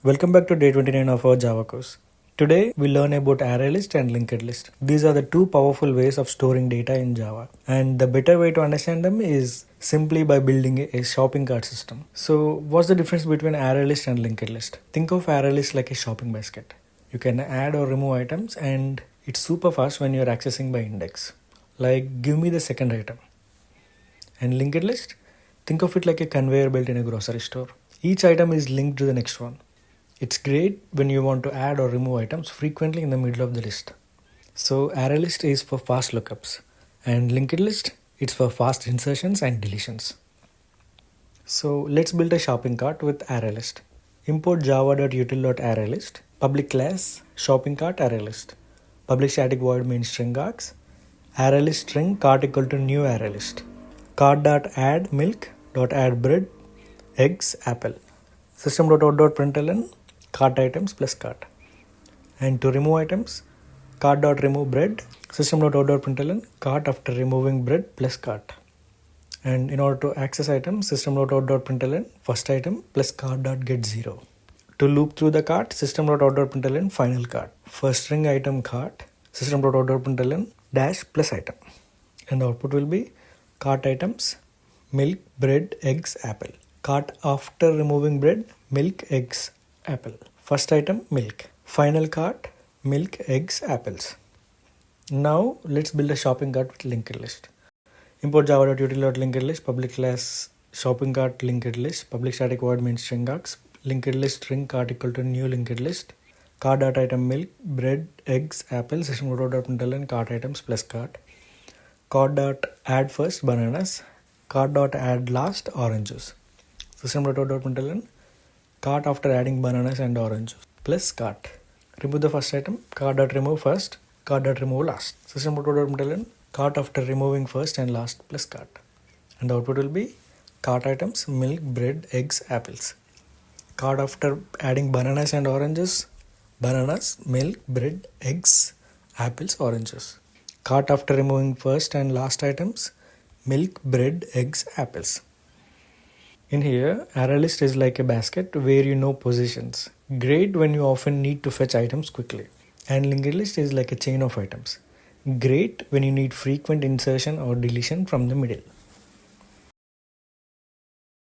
Welcome back to day 29 of our Java course. Today we learn about ArrayList and LinkedList. These are the two powerful ways of storing data in Java. And the better way to understand them is simply by building a shopping cart system. So what's the difference between ArrayList and LinkedList? Think of ArrayList like a shopping basket. You can add or remove items and it's super fast when you're accessing by index. Like give me the second item. And LinkedList, think of it like a conveyor belt in a grocery store. Each item is linked to the next one. It's great when you want to add or remove items frequently in the middle of the list. So ArrayList is for fast lookups and LinkedList it's for fast insertions and deletions. So let's build a shopping cart with ArrayList. Import java.util.arraylist, public class shopping cart ArrayList, public static void main string args, ArrayList string cart equal to new ArrayList, cart.add milk.add bread, eggs, apple, system.out.println cart items plus cart. And to remove items, cart.remove bread, system.out.println cart after removing bread plus cart. And in order to access items, system.out.println first item plus cart.get0. To loop through the cart, system.out.println final cart. First string item cart, system.out.println dash plus item. And the output will be cart items, milk, bread, eggs, apple. Cart after removing bread, milk, eggs, apple. First item, milk. Final cart, milk, eggs, apples. Now let's build a shopping cart with LinkedList. Import java.util.linkedList, public class shopping cart LinkedList, public static void main string args, LinkedList string cart equal to new LinkedList, cart.item milk, bread, eggs, apples, system.out.println cart items plus cart, cart.add first bananas, cart.add last orange juice, system.out.println cart after adding bananas and orange juice plus cart. Remove the first item, cart.remove first, cart.remove last, system.out.println cart after removing first and last plus cart. And the output will be cart items, milk, bread, eggs, apples. Cart after adding bananas and oranges, bananas, milk, bread, eggs, apples, oranges. Cart after removing first and last items, milk, bread, eggs, apples. In here, ArrayList is like a basket where you know positions. Great when you often need to fetch items quickly. And LinkedList is like a chain of items. Great when you need frequent insertion or deletion from the middle.